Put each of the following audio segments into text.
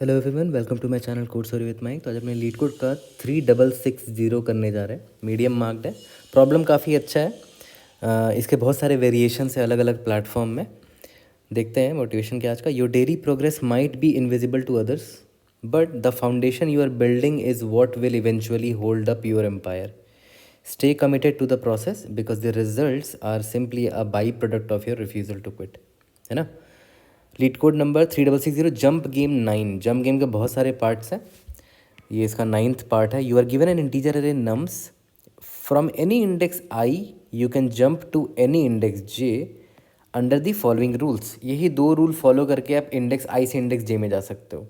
Hello everyone, welcome to my channel code story with MIK. तो आज अपने leet code का 3660 करने जा रहे हैं। मीडियम मार्क्ड है। प्रॉब्लम काफ़ी अच्छा है। इसके बहुत सारे वेरिएशंस है अलग अलग प्लेटफॉर्म में। देखते हैं मोटिवेशन क्या आज का। Your daily progress might be invisible to others, but the foundation you are building is what will eventually hold up your empire. Stay committed to the process because the results are simply a by product of your refusal to quit. है ना। Lead code number 3660 jump game 9। Jump game के बहुत सारे parts हैं। ये इसका 9th part है। You are given an integer array nums from any index i you can jump to any index j under the following rules. यही दो rule follow करके आप इंडेक्स आई से इंडेक्स जे में जा सकते हो।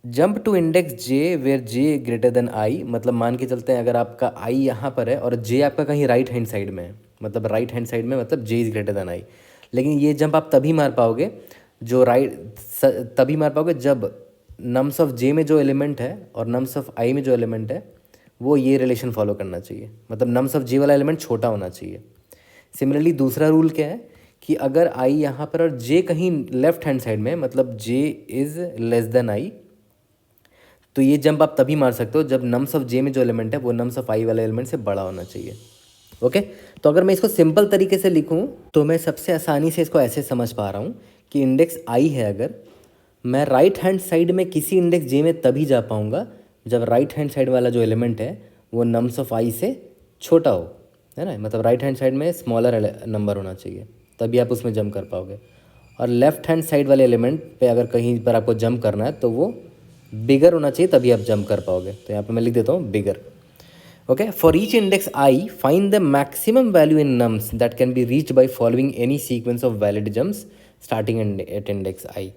Jump to index j where j greater than i, मतलब मान के चलते हैं अगर आपका आई यहाँ पर है और जे आपका कहीं राइट हैंड साइड में है, मतलब राइट हैंड साइड में, मतलब जे इज़ ग्रेटर देन आई। लेकिन ये जंप आप तभी मार पाओगे जो तभी मार पाओगे जब नम्स ऑफ जे में जो एलिमेंट है और नम्स ऑफ आई में जो एलिमेंट है वो ये रिलेशन फॉलो करना चाहिए, मतलब नम्स ऑफ जे वाला एलिमेंट छोटा होना चाहिए। सिमिलरली दूसरा रूल क्या है कि अगर आई यहाँ पर और जे कहीं लेफ्ट हैंड साइड में, मतलब जे इज़ लेस देन आई, तो ये जंप आप तभी मार सकते हो जब नम्स ऑफ जे में जो एलिमेंट है वो नम्स ऑफ आई वाले एलिमेंट से बड़ा होना चाहिए। ओके। तो अगर मैं इसको सिंपल तरीके से लिखूं तो मैं सबसे आसानी से इसको ऐसे समझ पा रहा हूँ कि इंडेक्स आई है, अगर मैं राइट हैंड साइड में किसी इंडेक्स जे में तभी जा पाऊँगा जब राइट हैंड साइड वाला जो एलिमेंट है वो नम्स ऑफ आई से छोटा हो, है ना। मतलब राइट हैंड साइड में स्मॉलर नंबर होना चाहिए, तभी आप उसमें जंप कर पाओगे। और लेफ्ट हैंड साइड वाले एलिमेंट पे अगर कहीं पर आपको जंप करना है तो वो बिगर होना चाहिए, तभी आप जंप कर पाओगे। तो यहाँ पे मैं लिख देता हूँ bigger. Okay. For each index i find the maximum value in nums that can be reached by following any sequence of valid jumps starting at index i.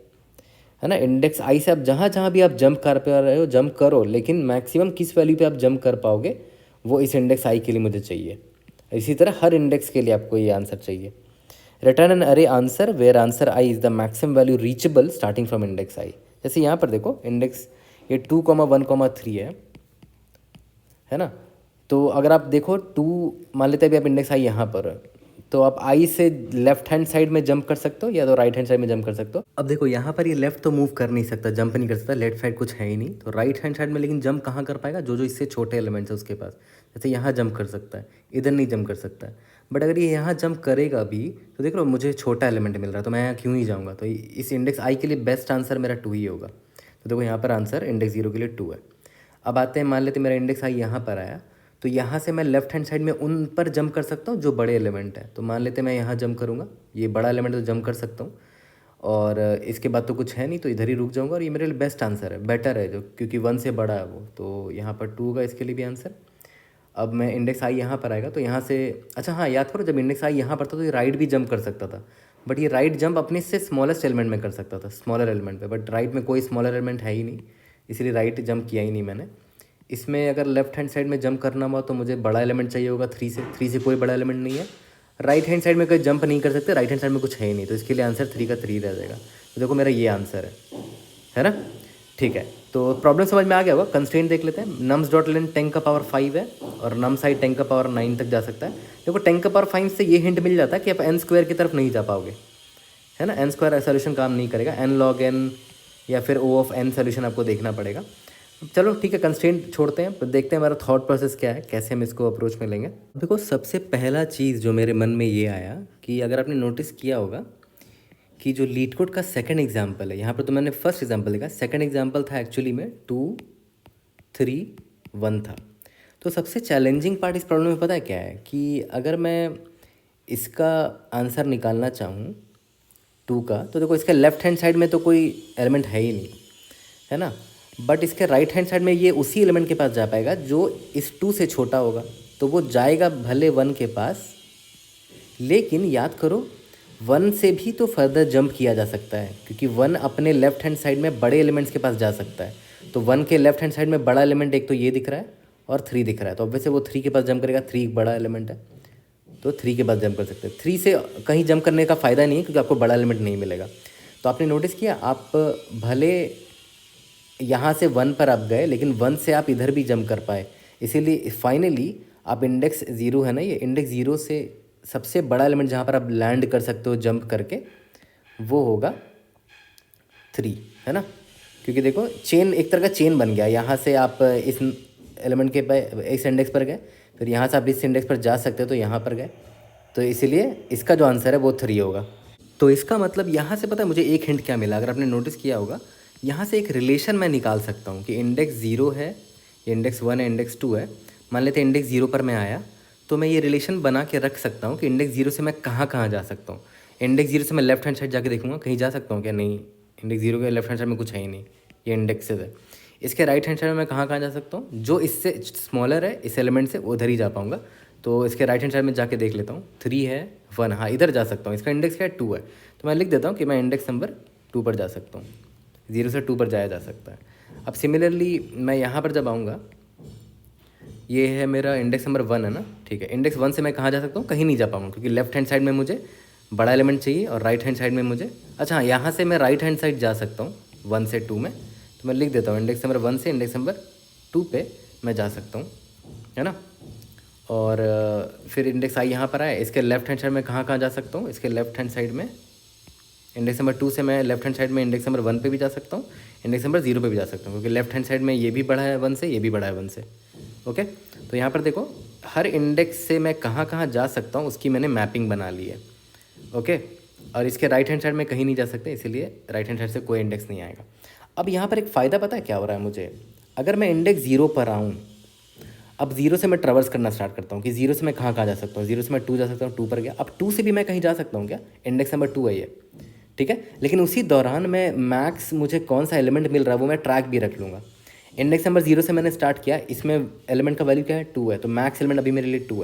है ना। इंडेक्स आई से आप जहाँ जहाँ भी आप जंप कर पा रहे हो जंप करो, लेकिन मैक्सिमम किस वैल्यू पे आप जंप कर पाओगे वो इस इंडेक्स आई के लिए मुझे चाहिए। इसी तरह हर इंडेक्स के लिए आपको ये आंसर चाहिए। Return an array answer where answer i is the maximum value reachable starting from index i. जैसे यहाँ पर देखो इंडेक्स ये 2,1,3 है ना। तो अगर आप देखो 2 मान लेते हैं अभी आप इंडेक्स आई यहाँ पर, तो आप आई से लेफ्ट हैंड साइड में जंप कर सकते हो या तो राइट हैंड साइड में जंप कर सकते हो। अब देखो यहाँ पर ये लेफ्ट तो मूव कर नहीं सकता, जंप नहीं कर सकता, लेफ्ट साइड कुछ है ही नहीं, तो राइट हैंड साइड में लेकिन जंप कहाँ कर पाएगा, जो जो इससे छोटे एलिमेंट्स है उसके पास। जैसे यहाँ जंप कर सकता है, इधर नहीं जंप कर सकता है। बट अगर ये यहाँ जंप करेगा भी तो देख लो मुझे छोटा एलिमेंट मिल रहा है, तो मैं यहाँ क्यों ही जाऊँगा। तो इस इंडेक्स आई के लिए बेस्ट आंसर मेरा 2 ही होगा। तो देखो यहाँ पर आंसर इंडेक्स 0 के लिए 2 है। अब आते हैं, मान लेते मेरा इंडेक्स आई यहाँ पर आया, तो यहाँ से मैं लेफ्ट हैंड साइड में उन पर जंप कर सकता हूँ जो बड़े एलिमेंट है। तो मान लेते मैं यहाँ जंप करूँगा, ये बड़ा एलिमेंट तो जंप कर सकता हूँ, और इसके बाद तो कुछ है नहीं, तो इधर ही रुक जाऊँगा। और ये मेरे लिए बेस्ट आंसर है, बेटर है जो, क्योंकि 1 से बड़ा है वो, तो यहाँ पर 2 होगा इसके लिए भी आंसर। अब मैं इंडेक्स आई यहाँ पर आएगा तो यहाँ से, अच्छा हाँ याद करो, जब इंडेक्स आई यहाँ पर था तो ये राइट भी जंप कर सकता था, बट ये राइट जंप अपने से स्मॉलेस्ट एलिमेंट में कर सकता था, स्मॉलर एलिमेंट पे, बट राइट में कोई स्मॉलर एलिमेंट है ही नहीं, इसलिए राइट जंप किया ही नहीं मैंने। इसमें अगर लेफ्ट हैंड साइड में जंप करना हुआ तो मुझे बड़ा एलिमेंट चाहिए होगा 3 से कोई बड़ा एलिमेंट नहीं है। राइट हैंड साइड में कोई जंप नहीं कर सकते, राइट हैंड साइड में कुछ है ही नहीं, तो इसके लिए आंसर 3 का 3 रह जाएगा। तो देखो मेरा ये आंसर है ना। ठीक है, तो प्रॉब्लम समझ में आ गया होगा। कंस्ट्रेंट देख लेते हैं। नम्स डॉट लेन 10 का पावर 5 है और नम साइड 10 का पावर 9 तक जा सकता है। देखो 10 का पावर 5 से ये हिंट मिल जाता है कि आप एन स्क्वायर की तरफ नहीं जा पाओगे, है ना। एन स्क्वायर सोल्यूशन काम नहीं करेगा, एन लॉग एन या फिर ओ ऑफ एन सोल्यूशन आपको देखना पड़ेगा। चलो ठीक है, कंस्ट्रेंट छोड़ते हैं, देखते हैं हमारा थॉट प्रोसेस क्या है, कैसे हम इसको अप्रोच में लेंगे। देखो सबसे पहला चीज़ जो मेरे मन में ये आया कि अगर आपने नोटिस किया होगा कि जो लीड कोड का सेकंड एग्जांपल है, यहाँ पर तो मैंने फर्स्ट एग्जांपल लिखा, सेकंड एग्जांपल था एक्चुअली में 2 3 1 था। तो सबसे चैलेंजिंग पार्ट इस प्रॉब्लम में पता है क्या है कि अगर मैं इसका आंसर निकालना चाहूँ 2 का, तो देखो इसके लेफ्ट हैंड साइड में तो कोई एलिमेंट है ही नहीं, है ना। बट इसके राइट हैंड साइड में ये उसी एलिमेंट के पास जा पाएगा जो इस 2 से छोटा होगा, तो वो जाएगा भले 1 के पास, लेकिन याद करो 1 से भी तो फर्दर जंप किया जा सकता है, क्योंकि 1 अपने लेफ्ट हैंड साइड में बड़े एलिमेंट्स के पास जा सकता है। तो 1 के लेफ्ट हैंड साइड में बड़ा एलिमेंट एक तो ये दिख रहा है और 3 दिख रहा है, तो ऑब्वियसली वो 3 के पास जंप करेगा, 3 एक बड़ा एलिमेंट है, तो 3 के पास जंप कर सकते हैं। 3 से कहीं जंप करने का फ़ायदा नहीं है क्योंकि आपको बड़ा एलिमेंट नहीं मिलेगा। तो आपने नोटिस किया, आप भले यहाँ से 1 पर आप गए, लेकिन 1 से आप इधर भी जंप कर पाए, इसीलिए फाइनली आप इंडेक्स 0 है ना, ये इंडेक्स 0 से सबसे बड़ा एलिमेंट जहाँ पर आप लैंड कर सकते हो जंप करके वो होगा 3, है ना। क्योंकि देखो चेन, एक तरह का चेन बन गया। यहाँ से आप इस एलिमेंट के पे इस इंडेक्स पर गए, फिर यहाँ से आप इस इंडेक्स पर जा सकते हो तो यहाँ पर गए, तो इसीलिए इसका जो आंसर है वो 3 होगा। तो इसका मतलब यहाँ से पता है मुझे एक हिंट क्या मिला, अगर आपने नोटिस किया होगा, यहाँ से एक रिलेशन मैं निकाल सकता हूँ कि इंडेक्स 0 है, ये इंडेक्स 1 है, इंडेक्स 2 है। मान लेते हैं इंडेक्स 0 पर मैं आया, तो मैं ये रिलेशन बना के रख सकता हूँ कि इंडेक्स 0 से मैं कहाँ कहाँ जा सकता हूँ। इंडेक्स 0 से मैं लेफ्ट हैंड साइड जाके देखूँगा कहीं जा सकता हूँ क्या, नहीं, इंडेक्स 0 के लेफ्ट हैंड साइड में कुछ है ही नहीं, ये इंडेक्स है। इसके राइट हैंड साइड में मैं कहाँ कहाँ जा सकता हूँ, जो इससे स्मॉलर है इस एलिमेंट से उधर ही जा पाऊँगा। तो इसके राइट हैंड साइड में जाके देख लेता हूँ, 3 है, 1, हाँ इधर जा सकता हूँ। इसका इंडेक्स क्या है, 2 है, तो मैं लिख देता हूँ कि मैं इंडेक्स नंबर 2 पर जा सकता हूँ। 0 से 2 पर जाया जा सकता है। अब सिमिलरली मैं यहाँ पर जब आऊँगा, ये है मेरा इंडेक्स नंबर 1 है ना, ठीक है। इंडेक्स 1 से मैं कहाँ जा सकता हूँ, कहीं नहीं जा पाऊँगा, क्योंकि लेफ्ट हैंड साइड में मुझे बड़ा एलिमेंट चाहिए और राइट हैंड साइड में मुझे, अच्छा हाँ, यहाँ से मैं राइट हैंड साइड जा सकता हूँ 1 से 2 में, तो मैं लिख देता हूँ इंडेक्स नंबर 1 से इंडेक्स नंबर 2 पे मैं जा सकता हूँ, है ना। और फिर इंडेक्स आई यहाँ पर आए, इसके लेफ्ट हैंड साइड में कहाँ कहाँ जा सकता हूँ, इसके लेफ्ट हैंड साइड में इंडेक्स नंबर 2 से मैं लेफ्ट हैंड साइड में इंडेक्स नंबर 1 पे भी जा सकता हूँ, इंडेक्स नंबर 0 पे भी जा सकता हूँ, क्योंकि लेफ्ट हैंड साइड में ये भी बड़ा है 1 से, ये भी बड़ा है 1 से। ओके, तो यहाँ पर देखो हर इंडेक्स से मैं कहाँ कहाँ जा सकता हूँ उसकी मैंने मैपिंग बना ली है। ओके, और इसके राइट हैंड साइड में कहीं नहीं जा सकते, इसीलिए राइट हैंड साइड से कोई इंडेक्स नहीं आएगा। अब यहाँ पर एक फ़ायदा पता है क्या हो रहा है मुझे, अगर मैं इंडेक्स 0 पर आऊँ, अब 0 से मैं ट्रैवर्स करना स्टार्ट करता हूँ कि 0 से मैं कहाँ कहाँ जा सकता हूँ। 0 से मैं 2 जा सकता हूँ, 2 पर गया, अब 2 से भी मैं कहीं जा सकता हूँ क्या, इंडेक्स नंबर 2 है ये, ठीक है। लेकिन उसी दौरान मैं मैक्स मुझे कौन सा एलिमेंट मिल रहा है वो मैं ट्रैक भी रख लूँगा। इंडेक्स नंबर 0 से मैंने स्टार्ट किया, इसमें एलिमेंट का वैल्यू क्या है, 2 है, तो मैक्स एलिमेंट अभी मेरे लिए 2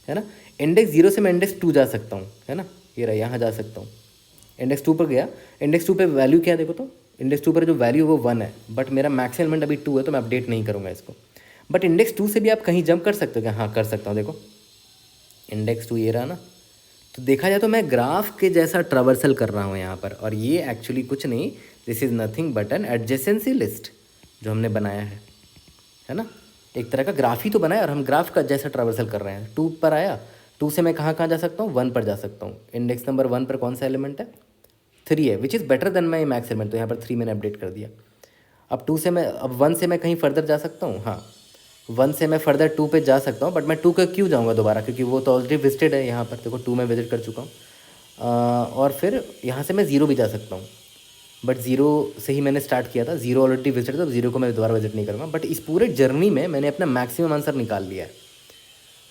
है ना। इंडेक्स 0 से मैं इंडेक्स 2 जा सकता हूँ, है ना, ये रहा, यहाँ जा सकता हूँ। इंडेक्स 2 पर गया, इंडेक्स 2 पे वैल्यू क्या है देखो, तो इंडेक्स 2 पर जो वैल्यू वो 1 है, बट मेरा मैक्स एलिमेंट अभी 2 है, तो मैं अपडेट नहीं करूँगा इसको। बट इंडेक्स 2 से भी आप कहीं जंप कर सकते हो क्या, हाँ कर सकता हूँ, देखो इंडेक्स 2 ये रहा ना। तो देखा जाए तो मैं ग्राफ के जैसा ट्रैवर्सल कर रहा हूँ यहाँ पर, और ये एक्चुअली कुछ नहीं, this is nothing but an adjacency list जो हमने बनाया है ना। एक तरह का ग्राफ ही तो बनाया और हम ग्राफ का जैसा ट्रैवर्सल कर रहे हैं। 2 पर आया, 2 से मैं कहाँ कहाँ जा सकता हूँ, 1 पर जा सकता हूँ। इंडेक्स नंबर 1 पर कौन सा एलिमेंट है, 3 है, which is better than my max element, तो यहाँ पर 3 मैंने अपडेट कर दिया। अब 2 से मैं, अब 1 से मैं कहीं फर्दर जा सकता हूँ, हाँ 1 से मैं फर्दर 2 पे जा सकता हूँ, बट मैं 2 का क्यों जाऊँगा दोबारा, क्योंकि वो तो ऑलरेडी विजिटेड है। यहाँ पर देखो 2 मैं विजिट कर चुका हूँ। और फिर यहाँ से मैं 0 भी जा सकता हूँ, बट 0 से ही मैंने स्टार्ट किया था, 0 ऑलरेडी विजिट था, तो 0 को मैं दोबारा विजिट नहीं करूँगा। बट इस पूरे जर्नी में मैंने अपना मैक्सिमम आंसर निकाल लिया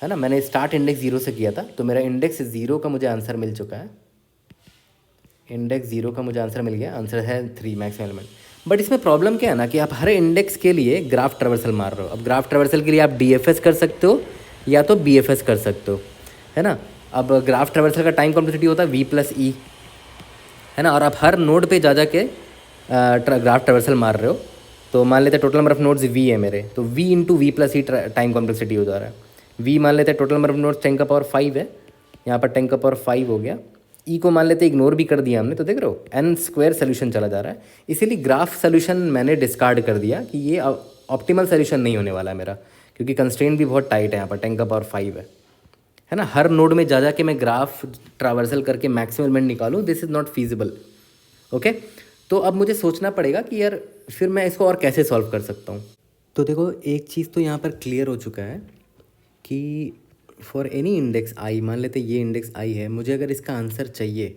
है ना। मैंने स्टार्ट इंडेक्स 0 से किया था, तो मेरा इंडेक्स 0 का मुझे आंसर मिल चुका है। इंडेक्स 0 का मुझे आंसर मिल गया, आंसर है 3 मैक्सिमम एलिमेंट। बट इसमें प्रॉब्लम क्या है ना कि आप हर इंडेक्स के लिए ग्राफ ट्रैवर्सल मार रहे हो। अब ग्राफ ट्रैवर्सल के लिए आप DFS कर सकते हो या तो BFS कर सकते हो, है ना। अब ग्राफ ट्रैवर्सल का टाइम कॉम्प्लेक्सिटी होता है V+E, है ना। और आप हर नोड पे जा के ग्राफ ट्रैवर्सल मार रहे हो, तो मान लेते हैं total number of nodes V है मेरे, तो V into V+E time complexity हो जा रहा है। V मान लेते हैं टोटल नंबर ऑफ नोड्स 10 का पावर 5 है, यहाँ पर 10 का पावर 5 हो गया। E को मान लेते इग्नोर भी कर दिया हमने, तो देख रहे हो n² सोल्यूशन चला जा रहा है। इसीलिए ग्राफ सोल्यूशन मैंने डिस्कार्ड कर दिया कि ये ऑप्टिमल सोल्यूशन नहीं होने वाला है मेरा, क्योंकि कंस्ट्रेंट भी बहुत टाइट है, यहाँ पर 10 का पावर 5 है ना। हर नोड में जा के मैं ग्राफ ट्रैवर्सल करके मैक्सिमम एलिमेंट निकालूँ, this is not feasible. Okay, तो अब मुझे सोचना पड़ेगा कि यार फिर मैं इसको और कैसे सॉल्व कर सकता हूँ। तो देखो एक चीज़ तो यहाँ पर क्लियर हो चुका है कि फॉर एनी इंडेक्स आई, मान लेते ये इंडेक्स आई है, मुझे अगर इसका आंसर चाहिए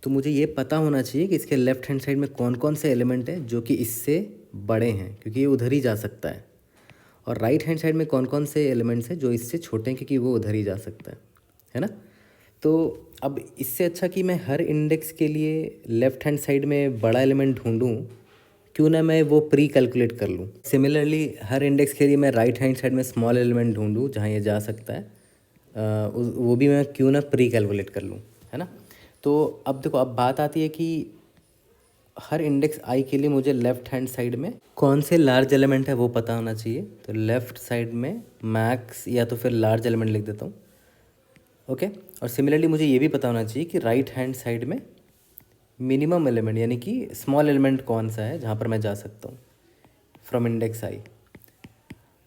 तो मुझे ये पता होना चाहिए कि इसके लेफ्ट हैंड साइड में कौन कौन से एलिमेंट हैं जो कि इससे बड़े हैं, क्योंकि ये उधर ही जा सकता है, और राइट हैंड साइड में कौन कौन से एलिमेंट्स हैं जो इससे छोटे हैं, क्योंकि वो उधर ही जा सकता है ना। तो अब इससे अच्छा कि मैं हर इंडेक्स के लिए लेफ़्ट हैंड साइड में बड़ा एलिमेंट ढूंढूं, क्यों ना मैं वो प्री कैलकुलेट कर लूँ। सिमिलरली हर इंडेक्स के लिए मैं राइट हैंड साइड में स्मॉल एलिमेंट ढूंढूं जहाँ ये जा सकता है, वो भी मैं क्यों ना प्री कैलकुलेट कर लूँ, है ना। तो अब देखो, अब बात आती है कि हर इंडेक्स आई के लिए मुझे लेफ़्ट हैंड साइड में कौन से लार्ज एलिमेंट है वो पता होना चाहिए। तो लेफ़्ट साइड में मैक्स या तो फिर लार्ज एलिमेंट लिख देता हूँ, ओके। और सिमिलरली मुझे ये भी पता होना चाहिए कि राइट हैंड साइड में मिनिमम एलिमेंट यानी कि स्मॉल एलिमेंट कौन सा है जहाँ पर मैं जा सकता हूँ फ्रॉम इंडेक्स आई।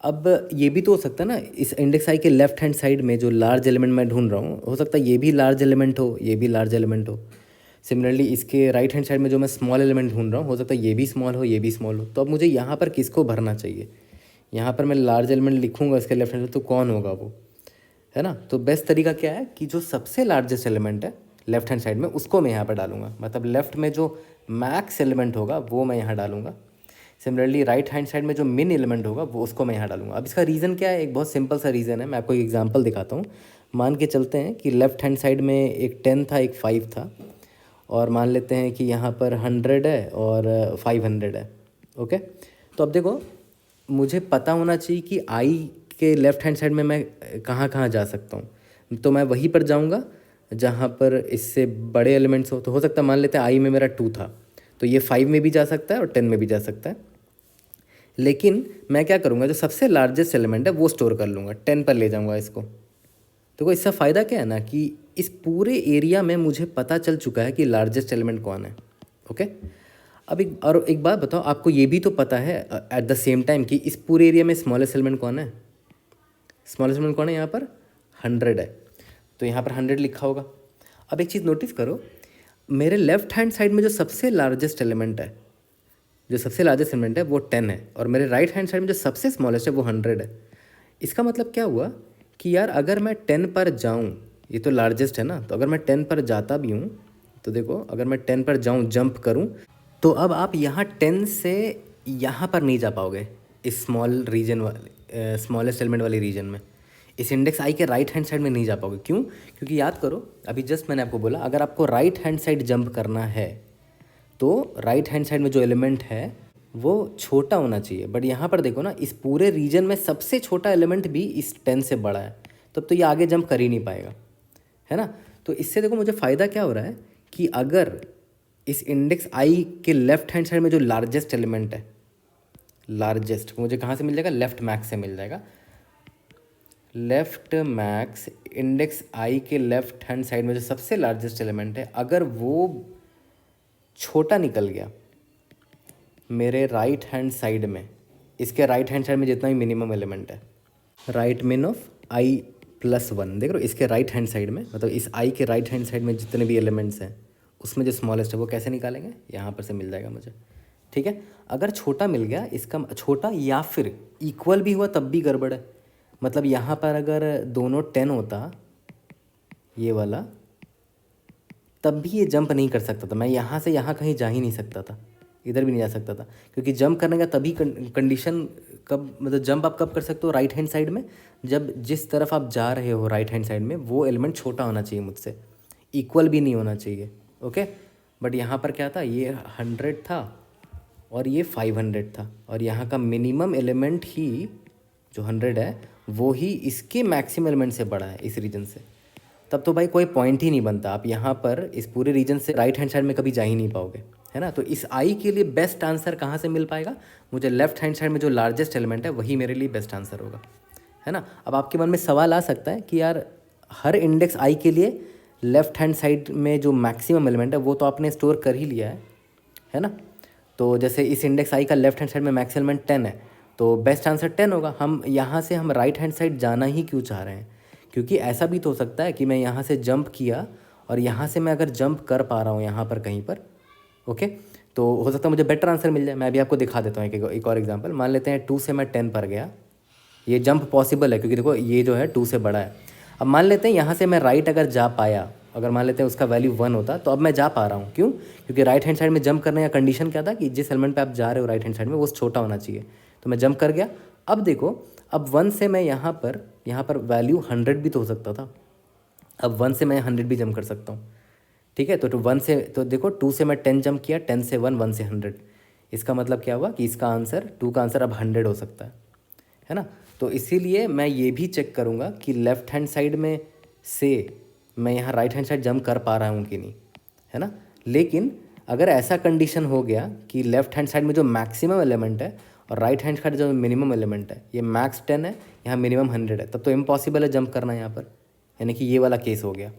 अब ये भी तो हो सकता है ना, इस इंडेक्स आई के लेफ्ट हैंड साइड में जो लार्ज एलिमेंट मैं ढूंढ रहा हूँ, हो सकता है ये भी लार्ज एलिमेंट हो, ये भी लार्ज एलिमेंट हो। सिमिलरली इसके राइट हैंड साइड में जो मैं स्मॉल एलिमेंट ढूंढ रहा हूँ, हो सकता है ये भी स्मॉल हो, ये भी स्मॉल हो। तो अब मुझे यहाँ पर किसको भरना चाहिए? यहाँ पर मैं लार्ज एलिमेंट लिखूँगा इसके लेफ्ट हैंड, तो कौन होगा वो, है ना? तो बेस्ट तरीका क्या है कि जो सबसे लार्जेस्ट एलिमेंट है लेफ्ट हैंड साइड में, उसको मैं यहाँ पर डालूंगा। मतलब लेफ्ट में जो मैक्स एलिमेंट होगा वो मैं यहाँ डालूंगा। सिमिलरली राइट हैंड साइड में जो मिन एलिमेंट होगा वो उसको मैं यहाँ डालूंगा। अब इसका रीज़न क्या है? एक बहुत सिंपल सा रीज़न है, मैं आपको एक एग्जांपल दिखाता हूँ। मान के चलते हैं कि लेफ्ट हैंड साइड में एक 10 था, एक 5 था, और मान लेते हैं कि यहाँ पर 100 है और 500 है। ओके, तो अब देखो, मुझे पता होना चाहिए कि आई के लेफ्ट हैंड साइड में मैं कहाँ कहाँ जा सकता हूँ। तो मैं वहीं पर जाऊँगा जहाँ पर इससे बड़े एलिमेंट्स हो। तो हो सकता है, मान लेते हैं आई में मेरा 2 था, तो ये 5 में भी जा सकता है और 10 में भी जा सकता है। लेकिन मैं क्या करूँगा, जो सबसे लार्जेस्ट एलिमेंट है वो स्टोर कर लूँगा, 10 पर ले जाऊँगा इसको। तो कोई इसका फ़ायदा क्या है ना, कि इस पूरे एरिया में मुझे पता चल चुका है कि लार्जेस्ट एलिमेंट कौन है। ओके, अब एक बात बताओ, आपको ये भी तो पता है एट द सेम टाइम कि इस पूरे एरिया में स्मॉलेस्ट एलिमेंट कौन है? स्मॉलेस्ट एलिमेंट कौन है? यहाँ पर 100 है, तो यहाँ पर 100 लिखा होगा। अब एक चीज़ नोटिस करो, मेरे लेफ्ट हैंड साइड में जो सबसे लार्जेस्ट एलिमेंट है, वो 10 है, और मेरे राइट हैंड साइड में जो सबसे स्मॉलेस्ट है वो 100 है। इसका मतलब क्या हुआ कि यार, अगर मैं 10 पर जाऊँ, ये तो लार्जेस्ट है ना, तो अगर मैं 10 पर जाता भी हूँ, तो देखो, अगर मैं 10 पर जाऊँ, जंप करूँ, तो अब आप यहाँ 10 से यहाँ पर नहीं जा पाओगे, इस स्मॉल रीजन वाले, स्मॉलेस्ट एलिमेंट वाली रीजन में। इस इंडेक्स आई के राइट हैंड साइड में नहीं जा पाओगे। क्यों? क्योंकि याद करो, अभी जस्ट मैंने आपको बोला, अगर आपको राइट हैंड साइड जंप करना है तो राइट हैंड साइड में जो एलिमेंट है वो छोटा होना चाहिए। बट यहाँ पर देखो ना, इस पूरे रीजन में सबसे छोटा एलिमेंट भी इस 10 से बड़ा है, तब तो ये आगे जंप कर ही नहीं पाएगा, है ना? तो इससे देखो मुझे फ़ायदा क्या हो रहा है कि अगर इस इंडेक्स आई के लेफ्ट हैंड साइड में जो लार्जेस्ट एलिमेंट है, लार्जेस्ट मुझे कहाँ से मिल जाएगा? लेफ्ट मैक्स से मिल जाएगा। लेफ्ट मैक्स इंडेक्स आई के लेफ्ट हैंड साइड में जो सबसे लार्जेस्ट एलिमेंट है, अगर वो छोटा निकल गया मेरे राइट हैंड साइड में, इसके राइट हैंड साइड में जितना भी मिनिमम एलिमेंट है, राइट मिन ऑफ आई प्लस 1, देख रहे हो, इसके राइट हैंड साइड में, मतलब इस आई के राइट हैंड साइड में जितने भी एलिमेंट्स हैं उसमें जो स्मॉलेस्ट है वो कैसे निकालेंगे? यहाँ पर से मिल जाएगा मुझे। ठीक है, अगर छोटा मिल गया, इसका छोटा या फिर इक्वल भी हुआ तब भी गड़बड़ है। मतलब यहाँ पर अगर दोनों 10 होता, ये वाला, तब भी ये जंप नहीं कर सकता था। मैं यहाँ से यहाँ कहीं जा ही नहीं सकता था, इधर भी नहीं जा सकता था, क्योंकि जंप करने का तभी कंडीशन कब, मतलब जंप आप कब कर सकते हो? राइट हैंड साइड में, जब जिस तरफ आप जा रहे हो राइट हैंड साइड में, वो एलिमेंट छोटा होना चाहिए मुझसे, इक्वल भी नहीं होना चाहिए। ओके, बट यहाँ पर क्या था, ये 100 था और ये 500 था, और यहाँ का मिनिमम एलिमेंट ही जो 100 है वो ही इसके मैक्सिमम एलिमेंट से बड़ा है इस रीजन से। तब तो भाई कोई पॉइंट ही नहीं बनता, आप यहाँ पर इस पूरे रीजन से राइट हैंड साइड में कभी जा ही नहीं पाओगे, है ना? तो इस आई के लिए बेस्ट आंसर कहाँ से मिल पाएगा? मुझे लेफ्ट हैंड साइड में जो लार्जेस्ट एलिमेंट है वही मेरे लिए बेस्ट आंसर होगा, है ना? अब आपके मन में सवाल आ सकता है कि यार, हर इंडेक्स आई के लिए लेफ्ट हैंड साइड में जो मैक्सिमम एलिमेंट है वो तो आपने स्टोर कर ही लिया है ना? तो जैसे इस इंडेक्स आई का लेफ्ट हैंड साइड में मैक्स एलिमेंट 10 है, तो बेस्ट आंसर 10 होगा। हम यहाँ से हम राइट हैंड साइड जाना ही क्यों चाह रहे हैं? क्योंकि ऐसा भी तो हो सकता है कि मैं यहाँ से जंप किया और यहाँ से मैं अगर जंप कर पा रहा हूँ यहाँ पर कहीं पर, ओके, तो हो सकता है मुझे बेटर आंसर मिल जाए। मैं अभी आपको दिखा देता हूँ एक और एग्जांपल। मान लेते हैं 2 से मैं 10 पर गया, ये जंप पॉसिबल है क्योंकि देखो ये जो है 2 से बड़ा है। अब मान लेते हैं यहाँ से मैं राइट अगर जा पाया, अगर मान लेते हैं उसका वैल्यू 1 होता, तो अब मैं जा पा रहा हूँ। क्यों? क्योंकि राइट हैंड साइड में जंप करने का कंडीशन क्या था कि जिस एलिमेंट पे आप जा रहे हो राइट हैंड साइड में वो छोटा होना चाहिए, तो मैं जंप कर गया। अब देखो, अब 1 से मैं यहाँ पर वैल्यू 100 भी तो हो सकता था, अब 1 से मैं 100 भी जंप कर सकता हूँ। ठीक है, तो 1 से, तो देखो 2 से मैं 10 जंप किया, 10 से 1, 1 से 100, इसका मतलब क्या हुआ कि इसका आंसर 2 का आंसर अब 100 हो सकता है ना? तो इसीलिए मैं ये भी चेक करूँगा कि लेफ़्ट हैंड साइड में से मैं यहाँ राइट हैंड साइड जंप कर पा रहा हूँ कि नहीं, है ना? लेकिन अगर ऐसा कंडीशन हो गया कि लेफ़्ट हैंड साइड में जो मैक्सिमम एलिमेंट है और राइट हैंड साइड जो मिनिमम एलिमेंट है, ये मैक्स 10 है, यहाँ मिनिमम 100 है, तब तो इम्पॉसिबल है जंप करना यहाँ पर, यानी कि ये वाला केस हो गया।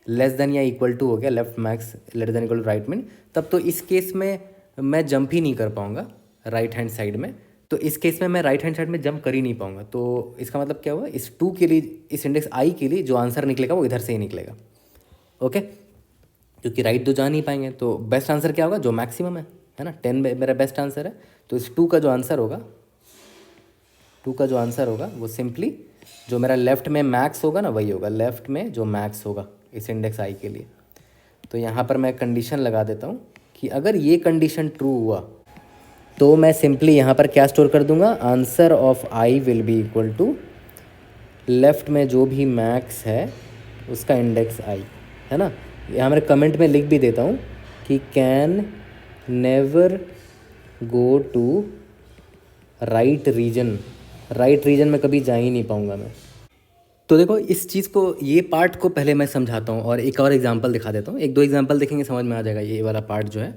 लेस देन या इक्वल टू हो गया, left max less than equal to right min, तब तो इस केस में मैं जंप ही नहीं कर पाऊँगा राइट हैंड साइड में। तो इस केस में मैं राइट हैंड साइड में जंप कर ही नहीं पाऊँगा। तो इसका मतलब क्या हुआ, इस 2 के लिए, इस इंडेक्स आई के लिए जो आंसर निकलेगा वो इधर से ही निकलेगा। ओके, क्योंकि राइट तो जा नहीं पाएंगे। तो बेस्ट आंसर क्या होगा, जो मैक्सिमम है ना, 10 मेरा बेस्ट आंसर है। तो इस 2 का जो आंसर होगा, 2 का जो आंसर होगा वो सिंपली जो मेरा लेफ़्ट में मैक्स होगा ना, वही होगा, लेफ़्ट में जो मैक्स होगा इस इंडेक्स आई के लिए। तो यहाँ पर मैं कंडीशन लगा देता हूँ कि अगर ये कंडीशन ट्रू हुआ तो मैं सिंपली यहाँ पर क्या स्टोर कर दूंगा, answer of i will be equal to left में जो भी मैक्स है उसका इंडेक्स आई, है ना। यहाँ मेरे कमेंट में लिख भी देता हूँ कि can never go to right region, right region में कभी जा ही नहीं पाऊँगा मैं। तो देखो इस चीज़ को, ये पार्ट को पहले मैं समझाता हूँ और एक और एग्जांपल दिखा देता हूँ। एक दो एग्जांपल देखेंगे समझ में आ जाएगा ये वाला पार्ट जो है।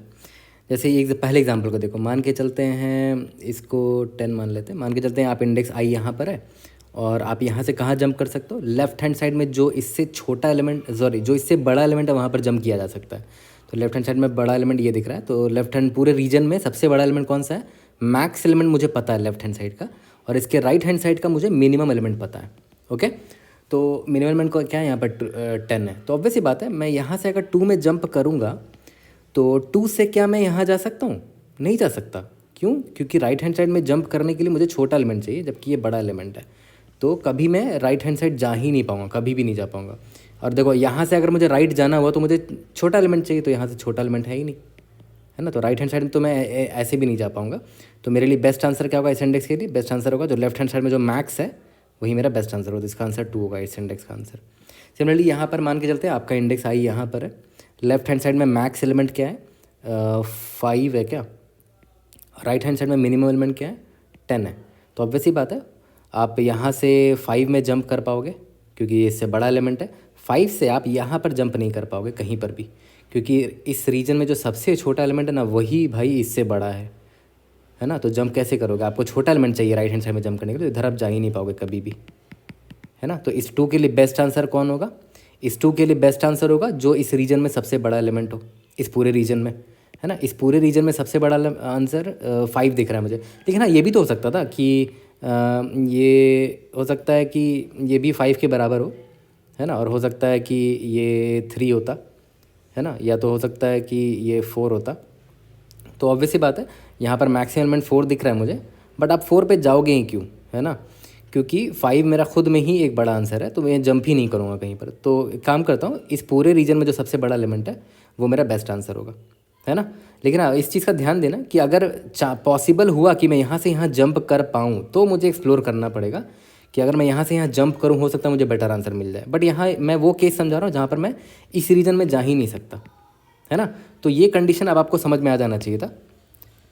जैसे ये पहले एग्जांपल को देखो, मान के चलते हैं इसको 10 मान लेते हैं। मान के चलते हैं आप इंडेक्स आई यहाँ पर है और आप यहाँ से कहाँ जंप कर सकते हो, लेफ्ट हैंड साइड में जो इससे छोटा एलिमेंट, सॉरी जो इससे बड़ा एलिमेंट है वहाँ पर जंप किया जा सकता है। तो लेफ्ट हैंड साइड में बड़ा एलिमेंट ये दिख रहा है, तो लेफ्ट हैंड पूरे रीजन में सबसे बड़ा एलिमेंट कौन सा है, मैक्स एलिमेंट मुझे पता है लेफ्ट हैंड साइड का, और इसके राइट हैंड साइड का मुझे मिनिमम एलिमेंट पता है। ओके, तो मिनिमम एलिमेंट को क्या है यहाँ पर 10 है। तो ऑब्वियस ही बात है, मैं यहाँ से अगर 2 में जंप करूँगा तो 2 से क्या मैं यहाँ जा सकता हूँ, नहीं जा सकता। क्यों, क्योंकि राइट हैंड साइड में जंप करने के लिए मुझे छोटा एलिमेंट चाहिए, जबकि ये बड़ा एलिमेंट है। तो कभी मैं राइट हैंड साइड जा ही नहीं पाऊँगा, कभी भी नहीं जा पाऊँगा। और देखो यहाँ से अगर मुझे राइट जाना हुआ तो मुझे छोटा एलिमेंट चाहिए, तो यहाँ से छोटा एलिमेंट है ही नहीं, है ना। तो राइट हैंड साइड में तो मैं ऐसे भी नहीं जा पाऊँगा। तो मेरे लिए बेस्ट आंसर क्या होगा इस इंडेक्स के लिए, बेस्ट आंसर होगा जो लेफ्ट हैंड साइड में जो मैक्स है वही मेरा बेस्ट आंसर होगा। इसका आंसर 2 होगा इस इंडेक्स का आंसर। सिमिलरली यहाँ पर मान के चलते हैं आपका इंडेक्स आई यहाँ पर है, लेफ्ट हैंड साइड में मैक्स एलिमेंट क्या है, 5 है क्या, राइट हैंड साइड में मिनिमम एलिमेंट क्या है, 10 है। तो ऑब्वियस ही बात है आप यहाँ से 5 में जंप कर पाओगे क्योंकि ये इससे बड़ा एलिमेंट है। 5 से आप यहाँ पर जंप नहीं कर पाओगे कहीं पर भी, क्योंकि इस रीजन में जो सबसे छोटा एलिमेंट है ना वही भाई इससे बड़ा है ना। तो जंप कैसे करोगे, आपको छोटा एलिमेंट चाहिए राइट हैंड साइड में जंप करने के लिए, तो इधर आप जा ही नहीं पाओगे कभी भी, है ना। तो इस 2 के लिए बेस्ट आंसर कौन होगा, इस 2 के लिए बेस्ट आंसर होगा जो इस रीजन में सबसे बड़ा एलिमेंट हो, इस पूरे रीजन में, है ना। इस पूरे रीजन में सबसे बड़ा आंसर 5 दिख रहा है मुझे। लेकिन हाँ, ये भी तो हो सकता था कि ये हो सकता है कि ये भी 5 के बराबर हो, है ना, और हो सकता है कि ये 3 होता, है ना, या तो हो सकता है कि ये 4 होता। तो ऑब्वियस ही बात है यहाँ पर मैक्सिमम एलिमेंट 4 दिख रहा है मुझे, बट आप 4 पे जाओगे ही क्यों, है ना, क्योंकि 5 मेरा खुद में ही एक बड़ा आंसर है, तो मैं जंप ही नहीं करूँगा कहीं पर। तो एक काम करता हूँ, इस पूरे रीजन में जो सबसे बड़ा एलिमेंट है वो मेरा बेस्ट आंसर होगा, है ना। लेकिन हाँ, इस चीज़ का ध्यान देना कि अगर पॉसिबल हुआ कि मैं यहाँ से यहाँ जंप कर पाऊँ तो मुझे एक्सप्लोर करना पड़ेगा कि अगर मैं यहाँ से यहाँ जंप करूँ हो सकता है मुझे बेटर आंसर मिल जाए। बट यहाँ मैं वो केस समझा रहा हूँ जहाँ पर मैं इस रीजन में जा ही नहीं सकता, है ना। तो ये कंडीशन अब आपको समझ में आ जाना चाहिए था।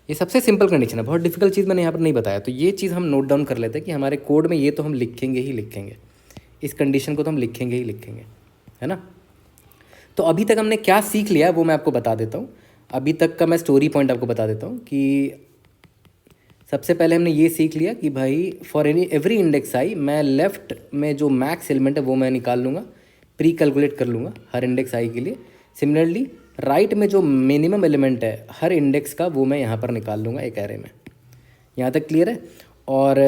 ये सबसे सिंपल कंडीशन है, बहुत डिफिकल्ट चीज़ मैंने यहाँ पर नहीं बताया। तो ये चीज़ हम नोट डाउन कर लेते हैं कि हमारे कोड में ये तो हम लिखेंगे ही लिखेंगे, इस कंडीशन को तो हम लिखेंगे ही लिखेंगे, है ना। तो अभी तक हमने क्या सीख लिया वो मैं आपको बता देता हूँ। अभी तक का मैं स्टोरी पॉइंट आपको बता देता हूँ कि सबसे पहले हमने ये सीख लिया कि भाई फॉर एवरी इंडेक्स आई मैं लेफ़्ट में जो मैक्स एलिमेंट है वो मैं निकाल लूँगा, प्री कैलकुलेट कर लूँगा हर इंडेक्स आई के लिए। सिमिलरली राइट में जो मिनिमम एलिमेंट है हर इंडेक्स का वो मैं यहाँ पर निकाल लूँगा एक एरे में। यहाँ तक क्लियर है। और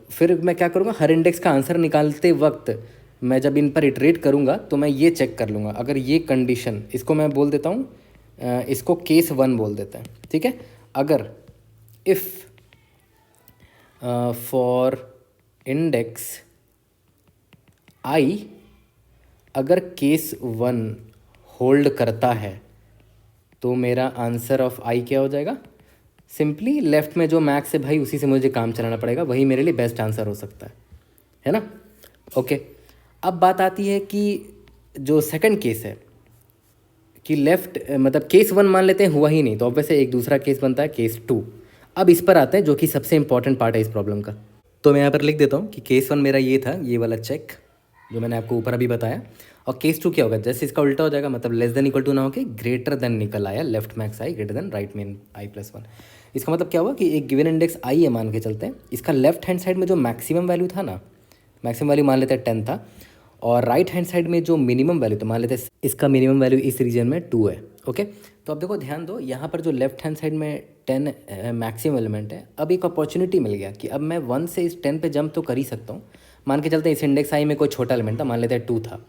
फिर मैं क्या करूँगा, हर इंडेक्स का आंसर निकालते वक्त मैं जब इन पर इटरेट करूँगा तो मैं ये चेक कर लूँगा अगर ये कंडीशन, इसको मैं बोल देता हूँ, इसको केस 1 बोल देते हैं, ठीक है। अगर इफ़ फॉर इंडेक्स आई अगर केस 1 होल्ड करता है तो मेरा आंसर ऑफ आई क्या हो जाएगा, सिंपली लेफ़्ट में जो मैक्स है भाई उसी से मुझे काम चलाना पड़ेगा, वही मेरे लिए बेस्ट आंसर हो सकता है ना। ओके, अब बात आती है कि जो सेकंड केस है कि लेफ़्ट मतलब केस 1 मान लेते हैं हुआ ही नहीं, तो ऑब्वियस एक दूसरा केस बनता है केस 2। अब इस पर आते हैं जो कि सबसे इंपॉर्टेंट पार्ट है इस प्रॉब्लम का। तो मैं यहाँ पर लिख देता हूँ कि केस 1 मेरा ये था, ये वाला चेक जो मैंने आपको ऊपर अभी बताया। और केस 2 क्या होगा, जैसे इसका उल्टा हो जाएगा, मतलब लेस देन इक्वल टू ना हो के ग्रेटर देन निकल आया, left max I greater than right में आई प्लस 1। इसका मतलब क्या हुआ कि एक गिवन इंडेक्स आई है मान के चलते हैं, इसका लेफ्ट हैंड साइड में जो मैक्सिमम वैल्यू था ना, मैक्सिमम वैल्यू मान लेते हैं 10 था, और राइट हैंड साइड में जो मिनिमम वैल्यू तो मान लेते हैं इसका मिनिमम वैल्यू इस रीजन में 2 है। ओके, तो अब देखो ध्यान दो, यहाँ पर जो लेफ्ट हैंड साइड में 10 मैक्सिमम एलिमेंट है, अब एक अपॉर्चुनिटी मिल गया कि अब मैं 1 से इस 10 पे जंप तो कर ही सकता हूँ। मान के चलते हैं इस इंडेक्स आई में कोई छोटा एलिमेंट था, मान लेते हैं 2 था,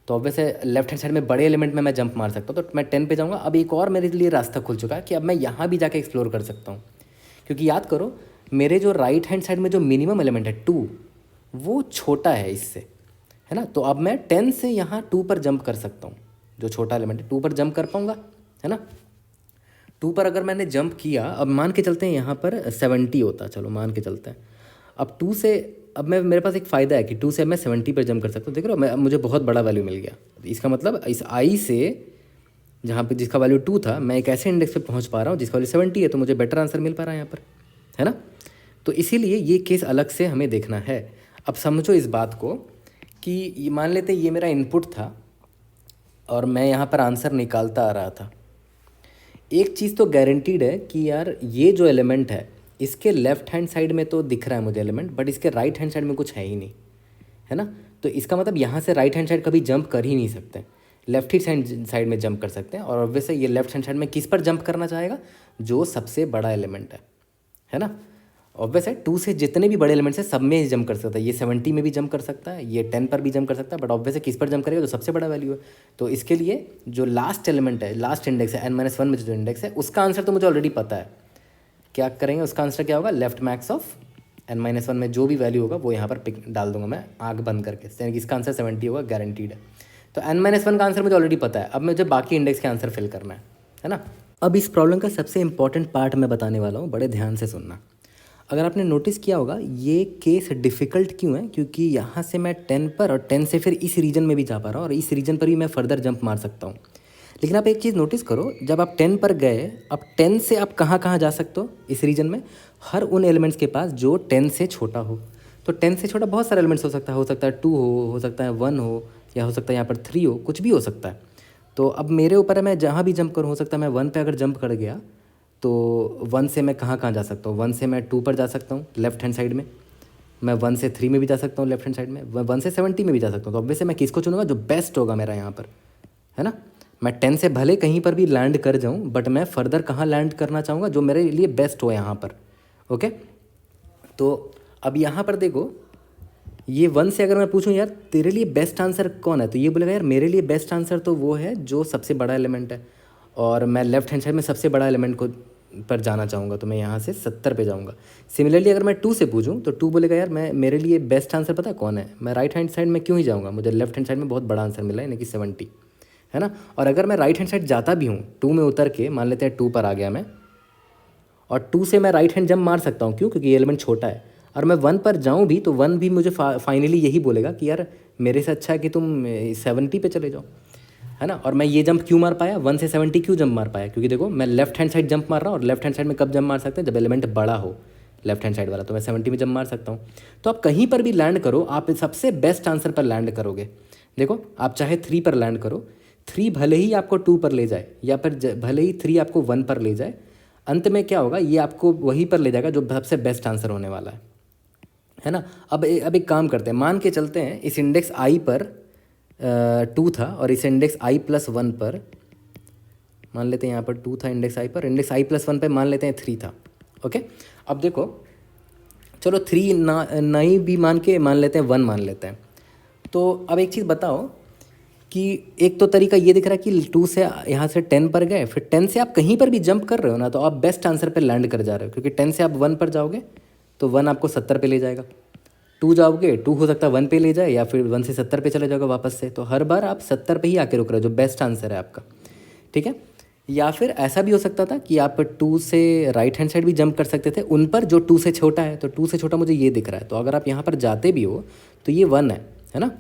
तो ऑब्वियस है लेफ्ट हैंड साइड में बड़े एलिमेंट में मैं जंप मार सकता हूँ, तो मैं 10 पे जाऊँगा। अब एक और मेरे लिए रास्ता खुल चुका है कि अब मैं यहाँ भी जाके एक्सप्लोर कर सकता हूँ, क्योंकि याद करो मेरे जो राइट हैंड साइड में जो मिनिमम एलिमेंट है 2, वो छोटा है इससे, है ना। तो अब मैं 10 से यहाँ 2 पर जंप कर सकता हूँ, जो छोटा एलिमेंट है 2 पर जंप कर पाऊँगा, है ना। 2 पर अगर मैंने जंप किया, अब मान के चलते हैं यहाँ पर 70 होता, चलो मान के चलते हैं। अब 2 से अब मैं मेरे पास एक फ़ायदा है कि 2 से मैं 70 पर जंप कर सकता हूँ। देख रहे हो, मैं मुझे बहुत बड़ा वैल्यू मिल गया। इसका मतलब इस आई से जहाँ पे जिसका वैल्यू 2 था, मैं एक ऐसे इंडेक्स पे पहुँच पा रहा हूँ जिसका वैल्यू 70 है, तो मुझे बेटर आंसर मिल पा रहा है यहाँ पर, है ना। तो इसीलिए ये केस अलग से हमें देखना है। अब समझो इस बात को कि मान लेते ये मेरा इनपुट था और मैं यहाँ पर आंसर निकालता आ रहा था। एक चीज़ तो गारंटीड है कि यार ये जो एलिमेंट है इसके लेफ्ट हैंड साइड में तो दिख रहा है मुझे एलिमेंट, बट इसके राइट हैंड साइड में कुछ है ही नहीं, है ना। तो इसका मतलब यहाँ से राइट हैंड साइड कभी जंप कर ही नहीं सकते, लेफ्ट ही साइड में जंप कर सकते हैं। और ऑब्वियसली ये लेफ्ट हैंड साइड में किस पर जंप करना चाहेगा, जो सबसे बड़ा एलिमेंट है ना। ऑब्वियस है 2 से जितने भी बड़े एलिमेंट्स हैं सब में ही जंप कर सकता है। ये 70 में भी जंप कर सकता है, ये 10 पर भी जंप कर सकता है, बट ऑब्वियस है किस पर जंप करेगा, जो सबसे बड़ा वैल्यू है। तो इसके लिए जो लास्ट एलिमेंट है, लास्ट इंडेक्स है n-1 में जो इंडेक्स है, उसका आंसर तो मुझे ऑलरेडी पता है। क्या करेंगे, उसका आंसर क्या होगा, लेफ्ट मैक्स ऑफ n-1 में जो भी वैल्यू होगा वो यहाँ पर पिक डाल दूंगा मैं आँख बंद करके, यानी कि इसका आंसर 70 होगा, गारंटीड है। तो n-1 का आंसर मुझे ऑलरेडी पता है, अब मुझे बाकी इंडेक्स के आंसर फिल करना है ना। अब इस प्रॉब्लम का सबसे इंपॉर्टेंट पार्ट मैं बताने वाला हूँ, बड़े ध्यान से सुनना। अगर आपने नोटिस किया होगा ये केस डिफ़िकल्ट क्यों है, क्योंकि यहाँ से मैं 10 पर और 10 से फिर इस रीजन में भी जा पा रहा हूँ और इस रीजन पर भी मैं फर्दर जंप मार सकता हूँ। लेकिन आप एक चीज़ नोटिस करो, जब आप 10 पर गए, अब 10 से आप कहाँ कहाँ जा सकते हो इस रीजन में, हर उन एलिमेंट्स के पास जो 10 से छोटा हो। तो 10 से छोटा बहुत सारे एलिमेंट्स हो सकता है 2 हो सकता है 1 हो, या हो सकता है यहाँ पर 3 हो, कुछ भी हो सकता है। तो अब मेरे ऊपर है, मैं जहाँ भी जंप करूँ, हो सकता है मैं 1 पे अगर जंप कर गया तो 1 से मैं कहाँ कहाँ जा सकता हूँ, 1 से मैं 2 पर जा सकता हूँ लेफ्ट हैंड साइड में, मैं 1 से 3 में भी जा सकता हूँ लेफ्ट हैंड साइड में, 1 से 70 में भी जा सकता हूँ। तो ऑब्वियसली मैं किसको चुनूंगा, जो बेस्ट होगा मेरा यहाँ पर, है ना। मैं 10 से भले कहीं पर भी लैंड कर जाऊँ, बट मैं फर्दर कहाँ लैंड करना चाहूँगा, जो मेरे लिए बेस्ट हो यहाँ पर। ओके, तो अब यहाँ पर देखो, ये 1 से अगर मैं पूछूं यार तेरे लिए बेस्ट आंसर कौन है, तो ये बोलेगा यार मेरे लिए बेस्ट आंसर तो वो है जो सबसे बड़ा एलिमेंट है, और मैं लेफ्ट हैंड साइड में सबसे बड़ा एलिमेंट को पर जाना चाहूँगा, तो मैं यहाँ से 70 पे जाऊँगा। सिमिलरली अगर मैं 2 से पूछूं तो 2 बोलेगा यार मैं मेरे लिए बेस्ट आंसर पता है कौन है, मैं राइट हैंड साइड में क्यों ही जाऊँगा, मुझे लेफ्ट हैंड साइड में बहुत बड़ा आंसर मिला है, यानी कि 70, है ना। और अगर मैं राइट हैंड साइड जाता भी हूँ, 2 में उतर के मान लेते हैं 2 पर आ गया मैं, और 2 से मैं राइट हैंड जंप मार सकता हूँ, क्यों, क्योंकि ये एलिमेंट छोटा है। और मैं 1 पर जाऊँ भी तो 1 भी मुझे फाइनली यही बोलेगा कि यार मेरे से अच्छा है कि तुम 70 पे चले जाओ, है ना। और मैं ये जंप क्यों मार पाया, 1 से 70 क्यों जंप मार पाया, क्योंकि देखो मैं लेफ्ट हैंड साइड जंप मार रहा हूँ, और लेफ्ट हैंड साइड में कब जंप मार सकते हैं, जब एलिमेंट बड़ा हो लेफ्ट हैंड साइड वाला, तो मैं 70 में जंप मार सकता हूँ। तो आप कहीं पर भी लैंड करो, आप सबसे बेस्ट आंसर पर लैंड करोगे। देखो आप चाहे 3 पर लैंड करो, 3 भले ही आपको 2 पर ले जाए, या फिर भले ही 3 आपको 1 पर ले जाए, अंत में क्या होगा, ये आपको वहीं पर ले जाएगा जो सबसे बेस्ट आंसर होने वाला है ना। अब एक काम करते हैं, मान के चलते हैं इस इंडेक्स आई पर 2 था, और इस इंडेक्स i+1 पर मान लेते हैं, यहाँ पर 2 था इंडेक्स आई पर, इंडेक्स i+1 पर मान लेते हैं 3 था। ओके, अब देखो चलो 3 नहीं भी मान लेते हैं 1 मान लेते हैं। तो अब एक चीज़ बताओ कि एक तो तरीका ये दिख रहा है कि 2 से यहाँ से 10 पर गए, फिर 10 से आप कहीं पर भी जंप कर रहे हो ना, तो आप बेस्ट आंसर पे लैंड कर जा रहे हो, क्योंकि 10 से आप 1 पर जाओगे तो 1 आपको 70 पे ले जाएगा, 2 जाओगे 2 हो सकता है 1 पे ले जाए, या फिर 1 से 70 पे चले जाओगे वापस से, तो हर बार आप 70 पे ही आके रुक रहे हो, जो बेस्ट आंसर है आपका, ठीक है। या फिर ऐसा भी हो सकता था कि आप 2 से राइट हैंड साइड भी जंप कर सकते थे उन पर जो 2 से छोटा है, तो 2 से छोटा मुझे ये दिख रहा है, तो अगर आप यहाँ पर जाते भी हो तो ये 1 है ना,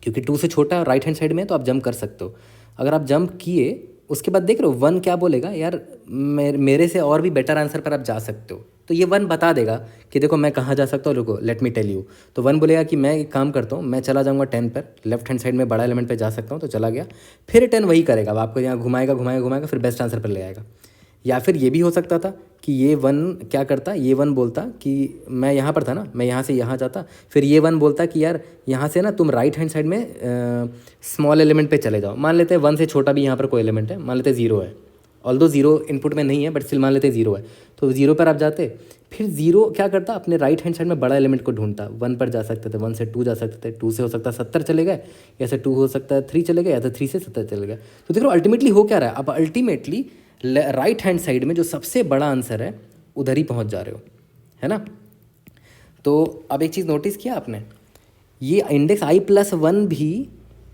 क्योंकि 2 से छोटा है राइट हैंड साइड में, तो आप जंप कर सकते हो। अगर आप जंप किए उसके बाद देख रहे हो 1 क्या बोलेगा, यार मेरे से और भी बेटर आंसर पर आप जा सकते हो, तो ये 1 बता देगा कि देखो मैं कहाँ जा सकता हूँ, रुको लेट मी टेल यू। तो 1 बोलेगा कि मैं एक काम करता हूँ, मैं चला जाऊँगा 10 पर, लेफ्ट हैंड साइड में बड़ा एलिमेंट पे जा सकता हूँ, तो चला गया, फिर 10 वही करेगा, अब आपको यहाँ घुमाएगा, फिर बेस्ट आंसर पर ले आएगा। या फिर ये भी हो सकता था कि ये 1 क्या करता, ये 1 बोलता कि मैं यहाँ पर था ना, मैं यहाँ से यहाँ जाता, फिर ये 1 बोलता कि यार यहाँ से ना तुम राइट हैंड साइड में स्मॉल एलिमेंट पे चले जाओ, मान लेते हैं 1 से छोटा भी यहाँ पर कोई एलिमेंट है, मान लेते हैं 0 है, ऑल्दो 0 इनपुट में नहीं है, बट स्टिल मान लेते हैं 0 है, तो 0 पर आप जाते, फिर जीरो क्या करता, अपने राइट हैंड साइड में बड़ा एलिमेंट को ढूंढता, 1 पर जा सकते थे, 1 से 2 जा सकते थे, 2 से हो सकता है 70 चले गए, या से 2 हो सकता है 3 चले गए, या तो 3 से 70 चले गए। तो देख लो अल्टीमेटली हो क्या रहा है, अब अल्टीमेटली राइट हैंड साइड में जो सबसे बड़ा आंसर है उधर ही पहुँच जा रहे हो, है ना। तो अब एक चीज़ नोटिस किया आपने, ये इंडेक्स i+1 भी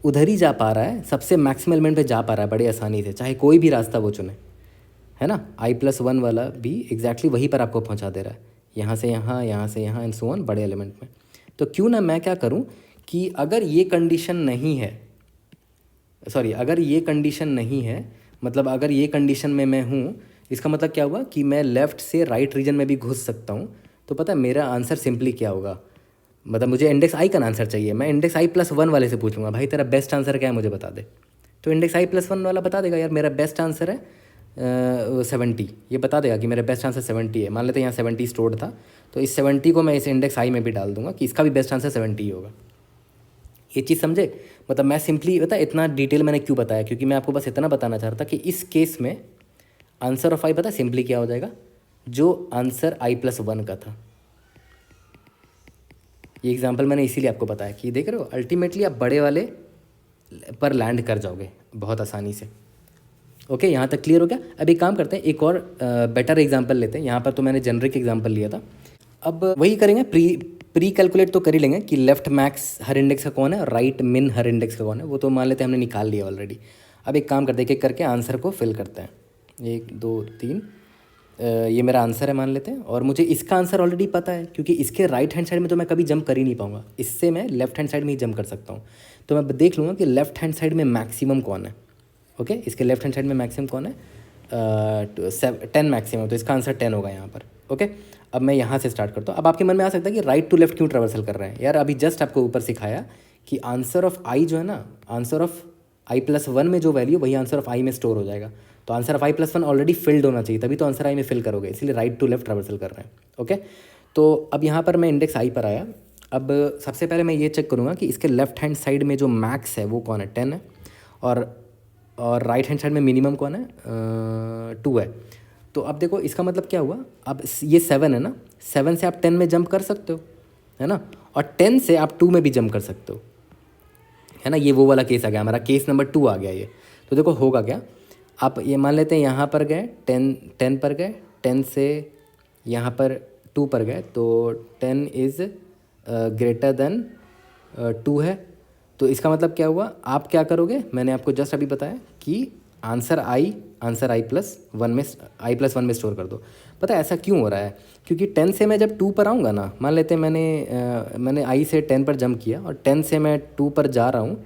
उधर ही जा पा रहा है, सबसे मैक्सिमम एलिमेंट पे जा पा रहा है बड़े आसानी से, चाहे कोई भी रास्ता वो चुने, है ना। i+1 वाला भी एग्जैक्टली वहीं पर आपको पहुंचा दे रहा है, यहाँ से यहाँ, यहाँ से यहाँ एंड सो ऑन बड़े एलिमेंट में। तो क्यों ना मैं क्या करूँ कि अगर ये कंडीशन नहीं है, सॉरी अगर ये कंडीशन नहीं है, मतलब अगर ये कंडीशन में मैं हूँ, इसका मतलब क्या हुआ कि मैं लेफ़्ट से राइट रीजन में भी घुस सकता हूँ। तो पता है मेरा आंसर सिंपली क्या होगा, मतलब मुझे इंडेक्स आई का आंसर चाहिए, मैं इंडेक्स i+1 वाले से पूछूंगा भाई तेरा बेस्ट आंसर क्या है मुझे बता दे। तो इंडेक्स i+1 वाला बता देगा यार मेरा बेस्ट आंसर है 70, ये बता देगा कि मेरा बेस्ट आंसर 70 है। मान लेते हैं यहाँ 70 स्टोर्ड था, तो इस 70 को मैं इस इंडेक्स आई में भी डाल दूंगा कि इसका भी बेस्ट आंसर 70 ही होगा। ये चीज़ समझे, मतलब मैं सिंपली बता इतना डिटेल मैंने क्यों बताया, क्योंकि मैं आपको बस इतना बताना चाह रहा था कि इस केस में आंसर ऑफ आई पता सिंपली क्या हो जाएगा, जो आंसर i+1 का था। ये एग्जांपल मैंने इसीलिए आपको बताया कि देख रहे हो अल्टीमेटली आप बड़े वाले पर लैंड कर जाओगे बहुत आसानी से। ओके, यहाँ तक क्लियर हो गया। अब एक काम करते हैं, एक और बेटर एग्जांपल लेते हैं। यहाँ पर तो मैंने जेनरिक एग्जांपल लिया था, अब वही करेंगे, प्री कैलकुलेट तो कर ही लेंगे कि लेफ्ट मैक्स हर इंडेक्स का कौन है और राइट मिन हर इंडेक्स का कौन है, वो तो मान लेते हैं हमने निकाल लिया ऑलरेडी। अब एक काम करते हैं, एक एक करके आंसर को फिल करते हैं। 1 2 3 ये मेरा आंसर है मान लेते हैं, और मुझे इसका आंसर ऑलरेडी पता है क्योंकि इसके राइट हैंड साइड में तो मैं कभी जंप कर ही नहीं पाऊंगा, इससे मैं लेफ्ट हैंड साइड में ही जंप कर सकता हूँ। तो मैं देख लूँगा कि लेफ्ट हैंड साइड में मैक्सिमम कौन है। ओके, इसके लेफ्ट हैंड साइड में मैक्सिमम कौन है, 10 मैक्सिमम, तो इसका आंसर 10 होगा यहाँ पर। ओके, अब मैं यहाँ से स्टार्ट करता हूँ। अब आपके मन में आ सकता है कि राइट टू लेफ्ट क्यों ट्रेवर्सल कर रहे हैं यार, अभी जस्ट आपको ऊपर सिखाया कि आंसर ऑफ आई जो है ना, आंसर ऑफ i+1 में जो वैल्यू वही आंसर ऑफ आई में स्टोर हो जाएगा। तो answer of i+1 already field होना चाहिए, तभी तो आंसर आई में फिल करोगे, इसलिए राइट टू लेफ्ट ट्रेवर्सल कर रहे हैं। ओके, तो अब यहाँ पर मैं इंडेक्स आई पर आया। अब सबसे पहले मैं ये चेक करूँगा कि इसके लेफ्ट हैंड साइड में जो मैक्स है वो कौन है, 10 है, और राइट हैंड साइड में मिनिमम कौन है, 2 है। तो अब देखो इसका मतलब क्या हुआ, अब ये 7 है ना, 7 से आप 10 में जंप कर सकते हो, है ना, और 10 से आप 2 में भी जंप कर सकते हो, है ना। ये वो वाला केस आ गया, हमारा केस नंबर 2 आ गया ये। तो देखो होगा क्या, आप ये मान लेते हैं यहाँ पर गए 10 पर गए, 10 से यहाँ पर 2 पर गए, तो 10 इज़ ग्रेटर देन 2 है। तो इसका मतलब क्या हुआ, आप क्या करोगे, मैंने आपको जस्ट अभी बताया कि आंसर i+1 में स्टोर कर दो। पता है ऐसा क्यों हो रहा है, क्योंकि 10 से मैं जब 2 पर आऊँगा ना, मान लेते हैं मैंने i से 10 पर जंप किया और 10 से मैं 2 पर जा रहा हूँ,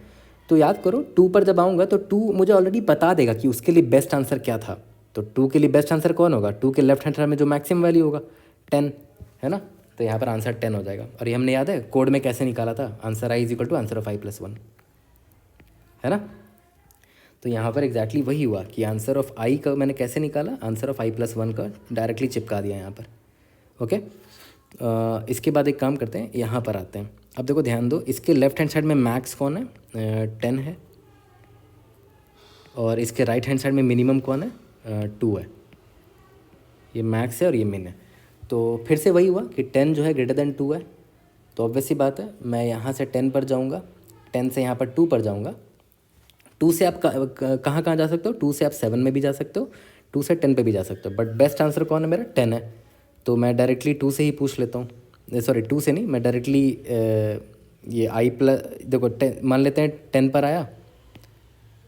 तो याद करो 2 पर जब आऊँगा तो 2 मुझे ऑलरेडी बता देगा कि उसके लिए बेस्ट आंसर क्या था। तो 2 के लिए बेस्ट आंसर कौन होगा, 2 के लेफ्ट हैंड साइड में जो मैक्सिमम वैल्यू होगा 10, है ना। तो यहाँ पर आंसर 10 हो जाएगा। और ये हमने याद है कोड में कैसे निकाला था, answer i = answer of i+1, है ना। तो यहाँ पर एग्जैक्टली वही हुआ कि आंसर ऑफ आई का मैंने कैसे निकाला, आंसर ऑफ i+1 का डायरेक्टली चिपका दिया यहाँ पर। ओके, इसके बाद एक काम करते हैं, यहाँ पर आते हैं। अब देखो ध्यान दो, इसके लेफ्ट हैंड साइड में मैक्स कौन है, 10 है, और इसके राइट हैंड साइड में मिनिमम कौन है, 2 है। ये मैक्स है और ये मिन है। तो फिर से वही हुआ कि 10 जो है ग्रेटर देन 2 है, तो ऑब्वियस सी बात है मैं यहाँ से 10 पर जाऊँगा, 10 से यहाँ पर 2 पर जाऊँगा। 2 से आप कहाँ कहाँ जा सकते हो, 2 से आप 7 में भी जा सकते हो, 2 से 10 पे भी जा सकते हो, बट बेस्ट आंसर कौन है मेरा, 10 है। तो मैं डायरेक्टली 2 से ही पूछ लेता हूँ, सॉरी 2 से नहीं, मैं डायरेक्टली ये देखो 10 मान लेते हैं, 10 पर आया,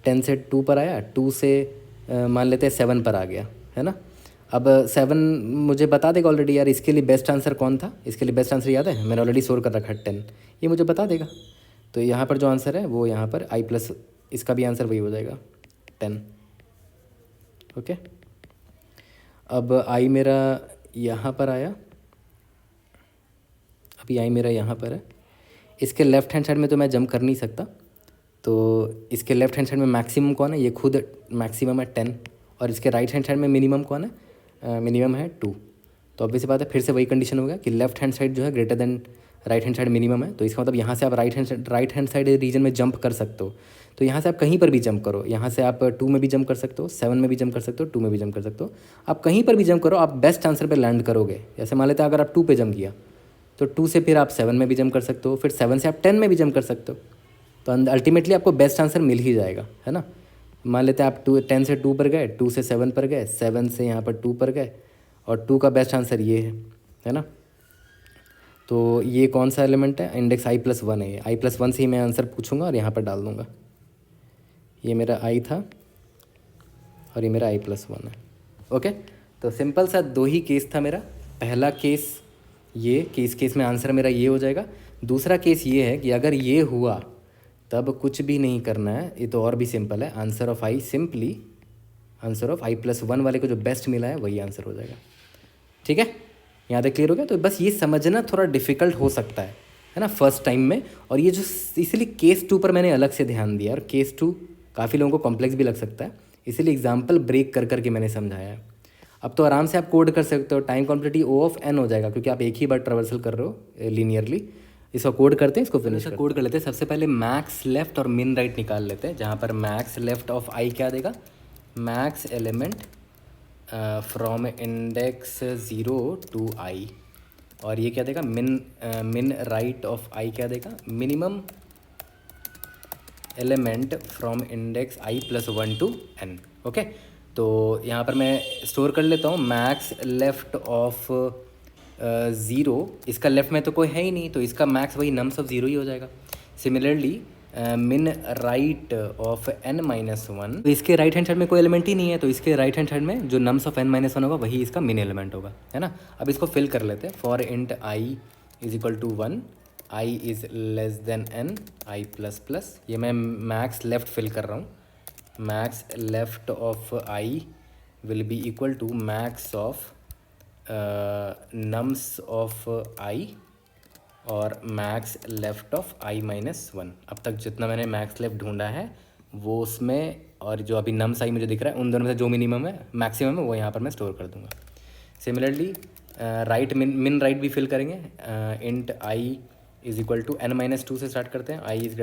10 से 2 पर आया, 2 से मान लेते हैं 7 पर आ गया, है ना। अब 7 मुझे बता देगा ऑलरेडी यार इसके लिए बेस्ट आंसर कौन था, इसके लिए बेस्ट आंसर याद है, मैंने ऑलरेडी स्टोर कर रखा है 10, ये मुझे बता देगा। तो यहाँ पर जो आंसर है वो यहाँ पर i+, इसका भी आंसर वही हो जाएगा 10। ओके, अब आई मेरा यहाँ पर आया, अभी आई मेरा यहाँ पर है, इसके लेफ्ट हैंड साइड में तो मैं जंप कर नहीं सकता, तो इसके लेफ्ट हैंड साइड में मैक्सिमम कौन है, ये खुद मैक्सिमम है 10, और इसके राइट हैंड साइड में मिनिमम कौन है, मिनिमम है 2। तो ऑब्वियस बात है फिर से वही कंडीशन हो गया कि लेफ्ट हैंड साइड जो है greater than right hand side minimum है, तो इसका मतलब यहाँ से आप राइट हैंड साइड रीजन में जंप कर सकते हो। तो यहाँ से आप कहीं पर भी जंप करो, यहाँ से आप 2 में भी जंप कर सकते हो, 7 में भी जंप कर सकते हो, 2 में भी जंप कर सकते हो। आप कहीं पर भी जंप करो, आप बेस्ट आंसर पे लैंड करोगे। जैसे मान लेते हैं अगर आप 2 पे जंप किया तो 2 से फिर आप 7 में भी जंप कर सकते हो, फिर 7 से आप 10 में भी जंप कर सकते हो। तो अल्टीमेटली आपको बेस्ट आंसर मिल ही जाएगा, है ना। मान लेते हैं आप 10 से 2 पर गए, 2 से 7 पर गए, 7 से यहाँ पर 2 पर गए, और 2 का बेस्ट आंसर ये है ना। तो ये कौन सा एलिमेंट है, इंडेक्स i+1 है। ये i+1 से ही मैं आंसर पूछूंगा और यहाँ पर डाल दूँगा। ये मेरा i था और ये मेरा i+1 है। ओके, तो सिंपल सा 2 ही केस था मेरा। पहला केस ये कि इस केस में आंसर मेरा ये हो जाएगा। दूसरा केस ये है कि अगर ये हुआ तब कुछ भी नहीं करना है, ये तो और भी सिंपल है। Answer of i simply answer of i+1 वाले को जो बेस्ट मिला है वही आंसर हो जाएगा। ठीक है, यहाँ तक क्लियर हो गया। तो बस ये समझना थोड़ा डिफ़िकल्ट हो सकता है ना फर्स्ट टाइम में। और ये जो इसीलिए केस 2 पर मैंने अलग से ध्यान दिया, और केस 2 काफ़ी लोगों को कॉम्प्लेक्स भी लग सकता है, इसीलिए एग्जाम्पल ब्रेक कर करके मैंने समझाया है। अब तो आराम से आप कोड कर सकते हो। टाइम कॉम्प्लेक्सिटी O(n) हो जाएगा, क्योंकि आप एक ही बार ट्रेवर्सल कर रहे हो लीनियरली। इसको कोड करते हैं, इसको फिनिश कोड कर लेते हैं। सबसे पहले मैक्स लेफ्ट और मिन राइट निकाल लेते हैं, जहाँ पर मैक्स लेफ्ट ऑफ i क्या देगा, max element from index 0 to i, और ये क्या देगा, मिन राइट ऑफ i क्या देगा, minimum element from index i+1 to n। Okay, तो यहाँ पर मैं स्टोर कर लेता हूँ मैक्स लेफ्ट ऑफ 0। इसका लेफ्ट में तो कोई है ही नहीं, तो इसका मैक्स वही नम्स ऑफ 0 ही हो जाएगा। सिमिलरली मिन राइट ऑफ n-1, तो इसके राइट हैंड साइड में कोई एलिमेंट ही नहीं है, तो इसके राइट हैंड साइड में जो नम्स ऑफ n-1 होगा वही इसका मिन एलिमेंट होगा, है ना। अब इसको फिल कर लेते हैं। For int i = 1, i is less than n, i++। ये मैं मैक्स लेफ्ट फिल कर रहा हूँ। Max left of i will be equal to max of nums of i और मैक्स लेफ्ट ऑफ i-1। अब तक जितना मैंने मैक्स लेफ्ट ढूंढा है वो उसमें, और जो अभी नम्स i मुझे दिख रहा है, उन दोनों में से जो मिनिमम है मैक्सिमम है वो यहाँ पर मैं स्टोर कर दूँगा। सिमिलरली राइट मिन राइट भी फिल करेंगे। इंट i = n-2 से स्टार्ट करते हैं। i >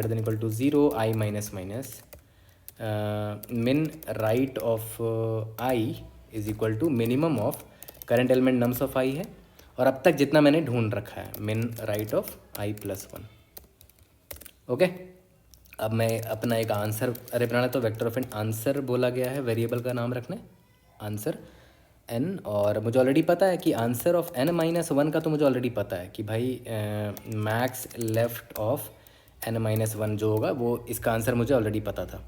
0, i माइनस मिन right of i = minimum of current element nums of i है, और अब तक जितना मैंने ढूंढ रखा है मिन राइट ऑफ i+1। ओके, अब मैं अपना एक आंसर अरे बनाना, तो वेक्टर ऑफ एन आंसर बोला गया है, वेरिएबल का नाम रखना है आंसर n। और मुझे ऑलरेडी पता है कि आंसर ऑफ n-1 का तो मुझे ऑलरेडी पता है कि भाई मैक्स लेफ्ट ऑफ n-1 जो होगा वो इसका आंसर मुझे ऑलरेडी पता था।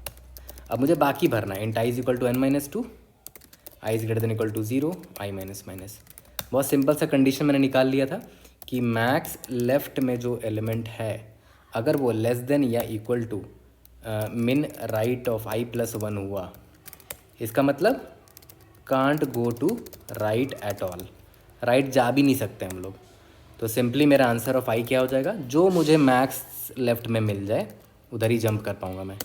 अब मुझे बाकी भरना है। Int i = n-2, i > 0, i-। बहुत सिंपल सा कंडीशन मैंने निकाल लिया था कि मैक्स लेफ्ट में जो एलिमेंट है अगर वो लेस देन या equal to min right of i+1 हुआ, इसका मतलब can't go to right at all, right जा भी नहीं सकते हम लोग। तो सिंपली मेरा आंसर ऑफ i क्या हो जाएगा, जो मुझे मैक्स लेफ्ट में मिल जाए उधर ही जंप कर पाऊँगा मैं।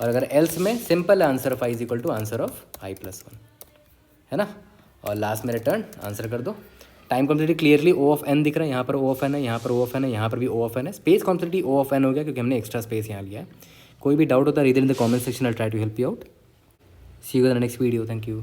और अगर एल्स में simple answer of i = answer of i+1, है ना। और लास्ट में रिटर्न आंसर कर दो। टाइम कॉम्प्लेक्सिटी क्लियरली O(n) दिख रहा है, यहाँ पर O(n) है, यहाँ पर O(n) है, यहाँ पर भी O(n) है। स्पेस कॉम्प्लेक्सिटी O(n) हो गया क्योंकि हमने एक्स्ट्रा स्पेस यहाँ लिया है। कोई भी डाउट होता है reader in the comment section, I try to help you out. See you in the next video. Thank you.